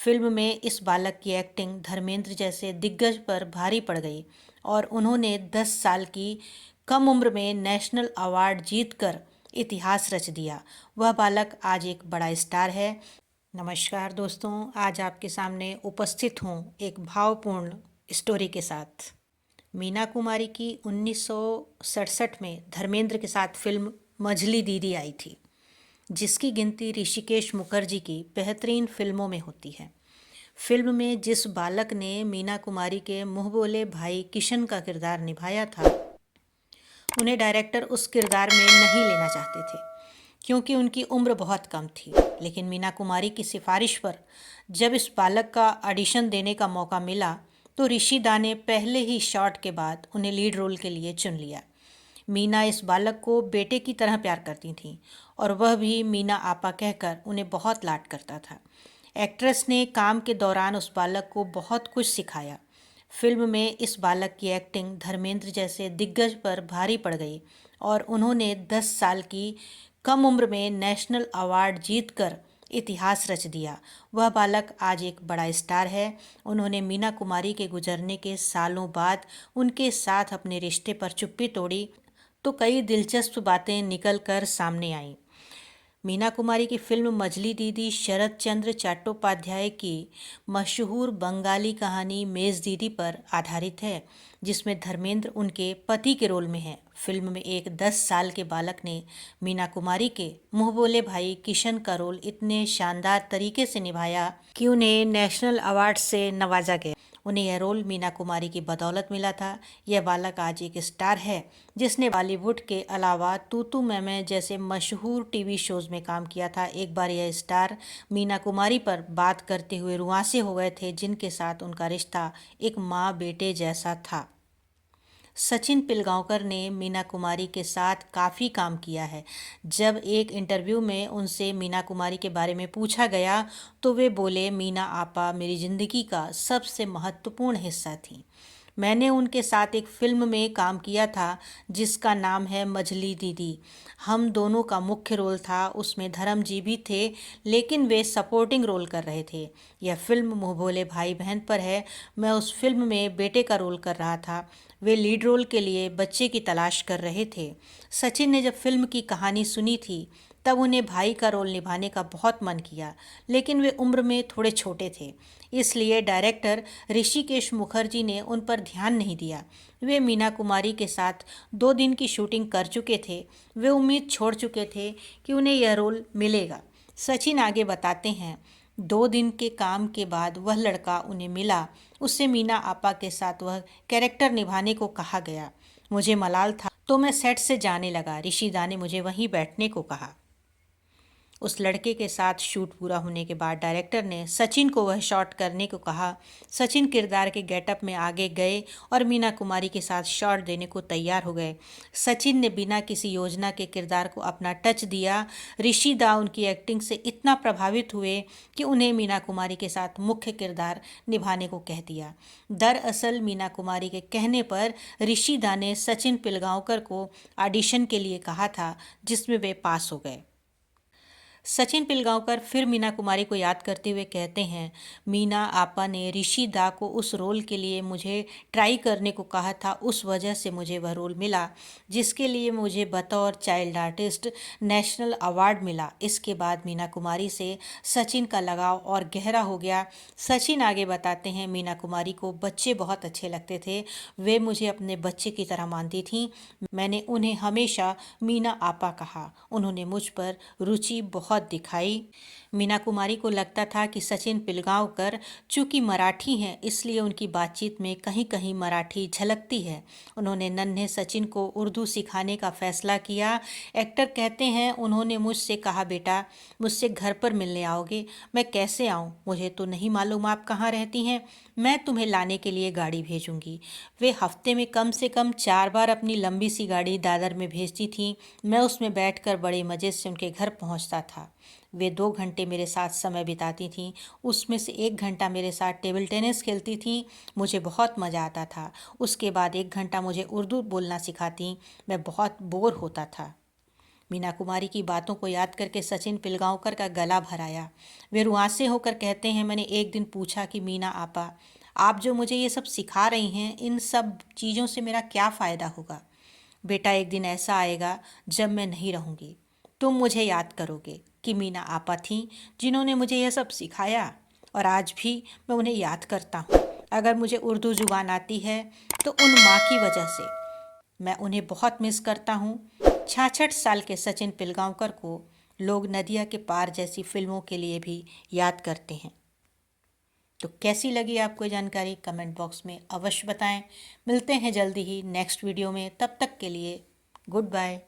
Film में इस बालक की एक्टिंग धर्मेंद्र जैसे दिग्गज पर भारी पड़ गई और उन्होंने 10 साल की कम उम्र में नेशनल अवार्ड जीतकर इतिहास रच दिया। वह बालक आज एक बड़ा स्टार है। नमस्कार दोस्तों, आज आपके सामने उपस्थित हूँ एक भावपूर्ण स्टोरी के साथ। मीना कुमारी की 1967 में धर्मेंद्र के साथ फिल्म मझली दीदी आई थी, जिसकी गिनती ऋषिकेश मुखर्जी की बेहतरीन फिल्मों में होती है। फिल्म में जिस बालक ने मीना कुमारी के मुंह बोले भाई किशन का किरदार निभाया था, उन्हें डायरेक्टर उस किरदार में नहीं लेना चाहते थे क्योंकि उनकी उम्र बहुत कम थी। लेकिन मीना कुमारी की सिफारिश पर जब इस बालक का ऑडिशन देने का मौका मिला तो ऋषि दा ने पहले ही शॉट के बाद उन्हें लीड रोल के लिए चुन लिया। मीना इस बालक को बेटे की तरह प्यार करती थीं और वह भी मीना आपा कहकर उन्हें बहुत लाड करता था। एक्ट्रेस ने काम के दौरान उस बालक को बहुत कुछ सिखाया। फिल्म में इस बालक की एक्टिंग धर्मेंद्र जैसे दिग्गज पर भारी पड़ गई और उन्होंने 10 साल की कम उम्र में नेशनल अवार्ड जीतकर इतिहास रच दिया। वह बालक आज एक बड़ा स्टार है। उन्होंने मीना कुमारी के गुजरने के सालों बाद उनके साथ अपने रिश्ते पर चुप्पी तोड़ी तो कई दिलचस्प बातें निकल कर सामने आईं। मीना कुमारी की फिल्म मझली दीदी शरद चंद्र चट्टोपाध्याय की मशहूर बंगाली कहानी मेज दीदी पर आधारित है, जिसमें धर्मेंद्र उनके पति के रोल में है। फिल्म में एक 10 साल के बालक ने मीना कुमारी के मुंह बोले भाई किशन का रोल इतने शानदार तरीके से निभाया कि उन्हें नेशनल अवार्ड से नवाजा गया। उन्हें यह रोल मीना कुमारी की बदौलत मिला था। यह बालक आज एक स्टार है जिसने बॉलीवुड के अलावा तू तू मैं जैसे मशहूर टीवी शोज में काम किया था। एक बार यह स्टार मीना कुमारी पर बात करते हुए रुआंसे हो गए थे, जिनके साथ उनका रिश्ता एक माँ बेटे जैसा था। सचिन पिलगांवकर ने मीना कुमारी के साथ काफ़ी काम किया है। जब एक इंटरव्यू में उनसे मीना कुमारी के बारे में पूछा गया तो वे बोले, मीना आपा मेरी ज़िंदगी का सबसे महत्वपूर्ण हिस्सा थी। मैंने उनके साथ एक फिल्म में काम किया था जिसका नाम है मझली दीदी। हम दोनों का मुख्य रोल था, उसमें धर्म जी भी थे लेकिन वे सपोर्टिंग रोल कर रहे थे। यह फिल्म मुँह बोले भाई बहन पर है। मैं उस फिल्म में बेटे का रोल कर रहा था। वे लीड रोल के लिए बच्चे की तलाश कर रहे थे। सचिन ने जब फिल्म की कहानी सुनी थी तब उन्हें भाई का रोल निभाने का बहुत मन किया, लेकिन वे उम्र में थोड़े छोटे थे, इसलिए डायरेक्टर ऋषिकेश मुखर्जी ने उन पर ध्यान नहीं दिया। वे मीना कुमारी के साथ 2 दिन की शूटिंग कर चुके थे। वे उम्मीद छोड़ चुके थे कि उन्हें यह रोल मिलेगा। सचिन आगे बताते हैं, 2 दिन के काम के बाद वह लड़का उन्हें मिला। उससे मीना आपा के साथ वह कैरेक्टर निभाने को कहा गया। मुझे मलाल था तो मैं सेट से जाने लगा। ऋषि दा ने मुझे वहीं बैठने को कहा। उस लड़के के साथ शूट पूरा होने के बाद डायरेक्टर ने सचिन को वह शॉट करने को कहा। सचिन किरदार के गेटअप में आगे गए और मीना कुमारी के साथ शॉट देने को तैयार हो गए। सचिन ने बिना किसी योजना के किरदार को अपना टच दिया। ऋषि दा उनकी एक्टिंग से इतना प्रभावित हुए कि उन्हें मीना कुमारी के साथ मुख्य किरदार निभाने को कह दिया। दरअसल मीना कुमारी के कहने पर ऋषि दा ने सचिन पिलगांवकर को ऑडिशन के लिए कहा था, जिसमें वे पास हो गए। सचिन पिलगांवकर फिर मीना कुमारी को याद करते हुए कहते हैं, मीना आपा ने ऋषि दा को उस रोल के लिए मुझे ट्राई करने को कहा था। उस वजह से मुझे वह रोल मिला, जिसके लिए मुझे बतौर चाइल्ड आर्टिस्ट नेशनल अवार्ड मिला। इसके बाद मीना कुमारी से सचिन का लगाव और गहरा हो गया। सचिन आगे बताते हैं, मीना कुमारी को बच्चे बहुत अच्छे लगते थे। वे मुझे अपने बच्चे की तरह मानती थीं। मैंने उन्हें हमेशा मीना आपा कहा। उन्होंने मुझ पर रुचि बहुत दिखाई। मीना कुमारी को लगता था कि सचिन पिलगांवकर चूंकि मराठी हैं, इसलिए उनकी बातचीत में कहीं कहीं मराठी झलकती है। उन्होंने नन्हे सचिन को उर्दू सिखाने का फैसला किया। एक्टर कहते हैं, उन्होंने मुझसे कहा, बेटा मुझसे घर पर मिलने आओगे? मैं कैसे आऊँ? मुझे तो नहीं मालूम आप कहाँ रहती हैं। मैं तुम्हें लाने के लिए गाड़ी भेजूंगी। वे हफ्ते में कम से कम 4 बार अपनी लंबी सी गाड़ी दादर में भेजती थीं। मैं उसमें बैठकर बड़े मज़े से उनके घर पहुंचता था। वे 2 घंटे मेरे साथ समय बिताती थीं। उसमें से 1 घंटा मेरे साथ टेबल टेनिस खेलती थीं। मुझे बहुत मज़ा आता था। उसके बाद 1 घंटा मुझे उर्दू बोलना सिखाती। मैं बहुत बोर होता था। मीना कुमारी की बातों को याद करके सचिन पिलगांवकर का गला भर आया। वे रुआंसे होकर कहते हैं, मैंने एक दिन पूछा कि मीना आपा, आप जो मुझे ये सब सिखा रही हैं, इन सब चीज़ों से मेरा क्या फ़ायदा होगा? बेटा, एक दिन ऐसा आएगा जब मैं नहीं रहूँगी, तुम मुझे याद करोगे कि मीना आपा थीं जिन्होंने मुझे यह सब सिखाया, और आज भी मैं उन्हें याद करता हूँ। अगर मुझे उर्दू ज़ुबान आती है तो उन माँ की वजह से। मैं उन्हें बहुत मिस करता हूँ। 66 साल के सचिन पिलगांवकर को लोग नदिया के पार जैसी फिल्मों के लिए भी याद करते हैं। तो कैसी लगी आपको जानकारी कमेंट बॉक्स में अवश्य बताएं। मिलते हैं जल्दी ही नेक्स्ट वीडियो में, तब तक के लिए गुड बाय।